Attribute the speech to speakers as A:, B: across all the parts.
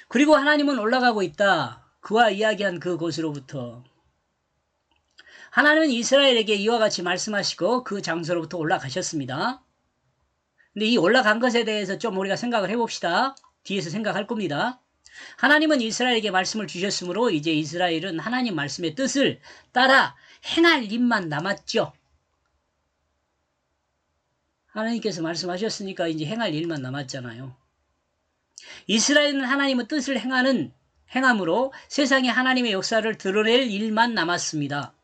A: 그리고 하나님은 올라가고 있다. 그와 이야기한 그곳으로부터. 하나님은 이스라엘에게 이와 같이 말씀하시고 그 장소로부터 올라가셨습니다. 근데 이 올라간 것에 대해서 좀 우리가 생각을 해봅시다. 뒤에서 생각할 겁니다. 하나님은 이스라엘에게 말씀을 주셨으므로 이제 이스라엘은 하나님 말씀의 뜻을 따라 행할 일만 남았죠. 하나님께서 말씀하셨으니까 이제 행할 일만 남았잖아요. 이스라엘은 하나님의 뜻을 행함으로 세상에 하나님의 역사를 드러낼 일만 남았습니다.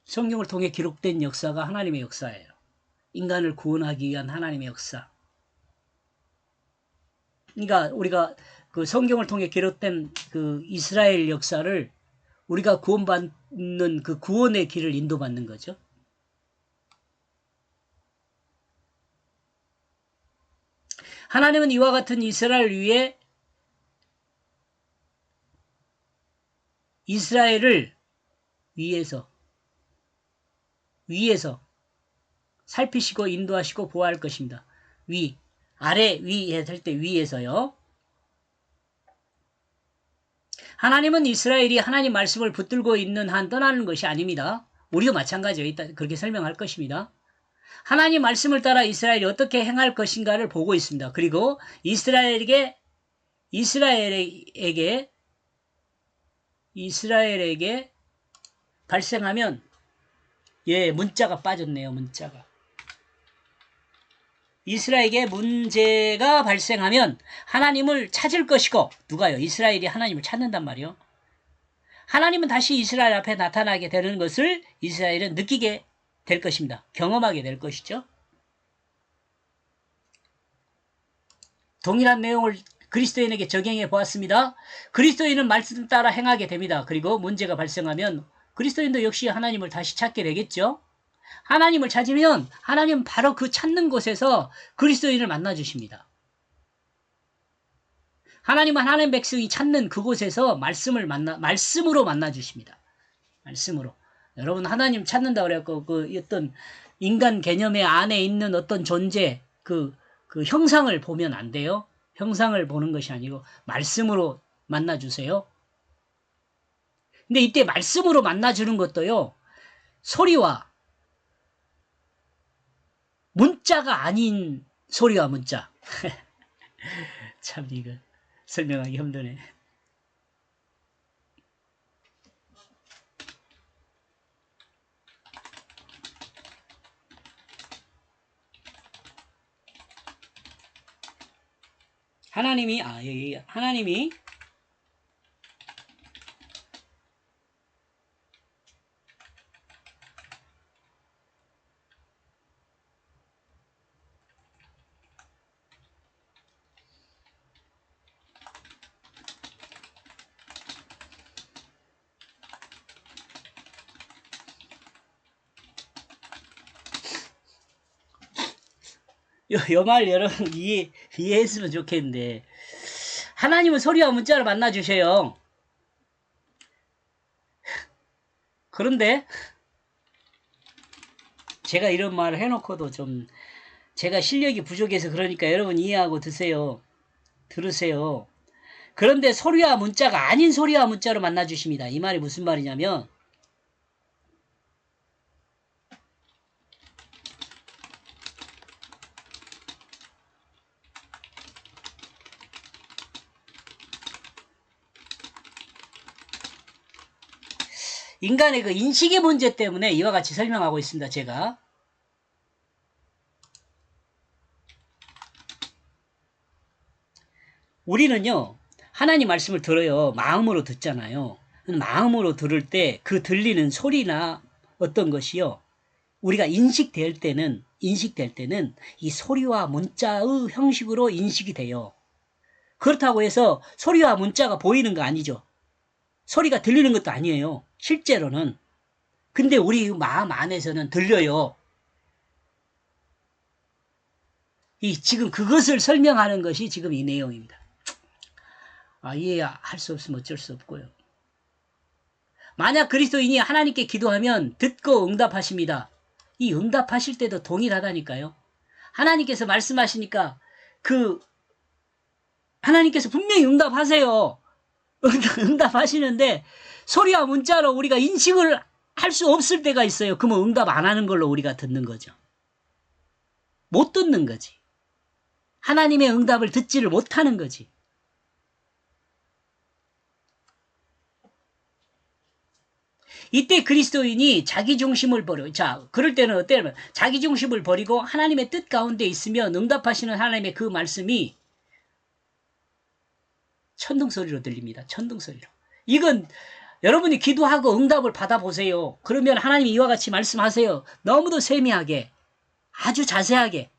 A: 성경을 통해 기록된 역사가 하나님의 역사예요. 인간을 구원하기 위한 하나님의 역사. 그러니까 우리가 그 성경을 통해 기록된 그 이스라엘 역사를 우리가 구원받는 그 구원의 길을 인도받는 거죠. 하나님은 이와 같은 이스라엘 위에 이스라엘을 위에서 살피시고 인도하시고 보호할 것입니다. 아래 위 할 때 위에서요. 하나님은 이스라엘이 하나님 말씀을 붙들고 있는 한 떠나는 것이 아닙니다. 우리도 마찬가지예요. 그렇게 설명할 것입니다. 하나님 말씀을 따라 이스라엘이 어떻게 행할 것인가를 보고 있습니다. 그리고 이스라엘에게 발생하면 문자가 빠졌네요. 문자가. 이스라엘에게 문제가 발생하면 하나님을 찾을 것이고 누가요? 이스라엘이 하나님을 찾는단 말이요. 하나님은 다시 이스라엘 앞에 나타나게 되는 것을 이스라엘은 느끼게 될 것입니다. 경험하게 될 것이죠. 동일한 내용을 그리스도인에게 적용해 보았습니다. 그리스도인은 말씀 따라 행하게 됩니다. 그리고 문제가 발생하면 그리스도인도 역시 하나님을 다시 찾게 되겠죠. 하나님을 찾으면 하나님은 바로 그 찾는 곳에서 그리스도인을 만나주십니다. 하나님은 하나님 백성이 찾는 그곳에서 말씀으로 만나주십니다. 말씀으로. 여러분 하나님 찾는다 그래갖고 그 어떤 인간 개념의 안에 있는 어떤 존재 그 형상을 보면 안 돼요. 형상을 보는 것이 아니고 말씀으로 만나주세요. 근데 이때 말씀으로 만나주는 것도요. 소리와 문자가 아닌 소리와 문자. 참 이거 설명하기 힘드네. 하나님이 요 말 여러분 이해했으면 좋겠는데 하나님은 소리와 문자를 만나주셔요. 그런데 제가 이런 말을 해놓고도 좀 제가 실력이 부족해서 그러니까 여러분 이해하고 들으세요. 그런데 소리와 문자가 아닌 소리와 문자로 만나주십니다. 이 말이 무슨 말이냐면 인간의 그 인식의 문제 때문에 이와 같이 설명하고 있습니다. 제가. 우리는요. 하나님 말씀을 들어요. 마음으로 듣잖아요. 마음으로 들을 때 그 들리는 소리나 어떤 것이요. 우리가 인식될 때는 이 소리와 문자의 형식으로 인식이 돼요. 그렇다고 해서 소리와 문자가 보이는 거 아니죠. 소리가 들리는 것도 아니에요. 실제로는. 근데 우리 마음 안에서는 들려요. 지금 그것을 설명하는 것이 지금 이 내용입니다. 이해할 수 없으면 어쩔 수 없고요. 만약 그리스도인이 하나님께 기도하면 듣고 응답하십니다. 이 응답하실 때도 동일하다니까요. 하나님께서 말씀하시니까 그 하나님께서 분명히 응답하세요. 응답하시는데 소리와 문자로 우리가 인식을 할 수 없을 때가 있어요. 그러면 응답 안 하는 걸로 우리가 듣는 거죠. 못 듣는 거지. 하나님의 응답을 듣지를 못하는 거지. 이때 그리스도인이 자기 중심을 버려. 자, 그럴 때는 어때냐면 자기 중심을 버리고 하나님의 뜻 가운데 있으면 응답하시는 하나님의 그 말씀이 천둥소리로 들립니다. 천둥소리로. 이건 여러분이 기도하고 응답을 받아보세요. 그러면 하나님이 이와 같이 말씀하세요. 너무도 세미하게, 아주 자세하게.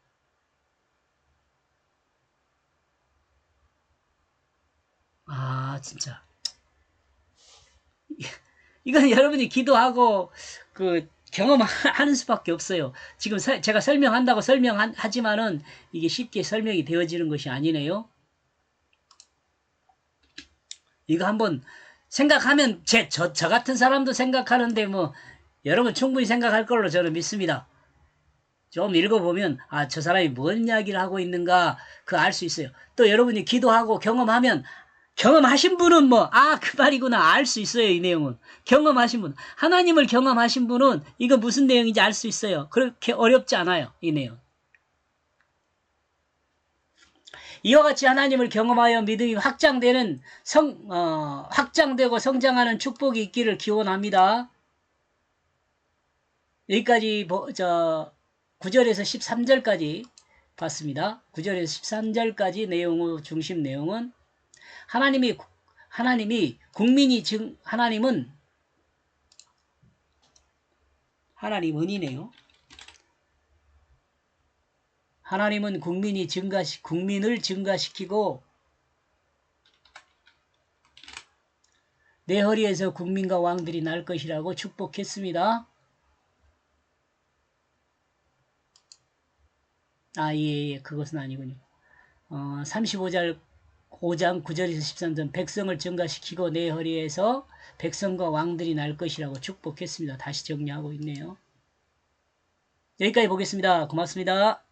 A: 아, 진짜. 이건 여러분이 기도하고 경험하는 수밖에 없어요. 지금 제가 설명한다고 설명하지만은 이게 쉽게 설명이 되어지는 것이 아니네요. 이거 한번 생각하면 저 같은 사람도 생각하는데 뭐 여러분 충분히 생각할 걸로 저는 믿습니다. 좀 읽어보면 아, 저 사람이 뭔 이야기를 하고 있는가 그 알 수 있어요. 또 여러분이 기도하고 경험하면 경험하신 분은 뭐 아, 그 말이구나 알 수 있어요. 이 내용은. 경험하신 분. 하나님을 경험하신 분은 이거 무슨 내용인지 알 수 있어요. 그렇게 어렵지 않아요. 이 내용. 이와 같이 하나님을 경험하여 믿음이 확장되고 성장하는 축복이 있기를 기원합니다. 여기까지 9절에서 13절까지 봤습니다. 9절에서 13절까지 중심 내용은 하나님은 하나님은이네요. 하나님은 국민을 증가시키고 내 허리에서 국민과 왕들이 날 것이라고 축복했습니다. 예, 그것은 아니군요. 35장 9절에서 13절 백성을 증가시키고 내 허리에서 백성과 왕들이 날 것이라고 축복했습니다. 다시 정리하고 있네요. 여기까지 보겠습니다. 고맙습니다.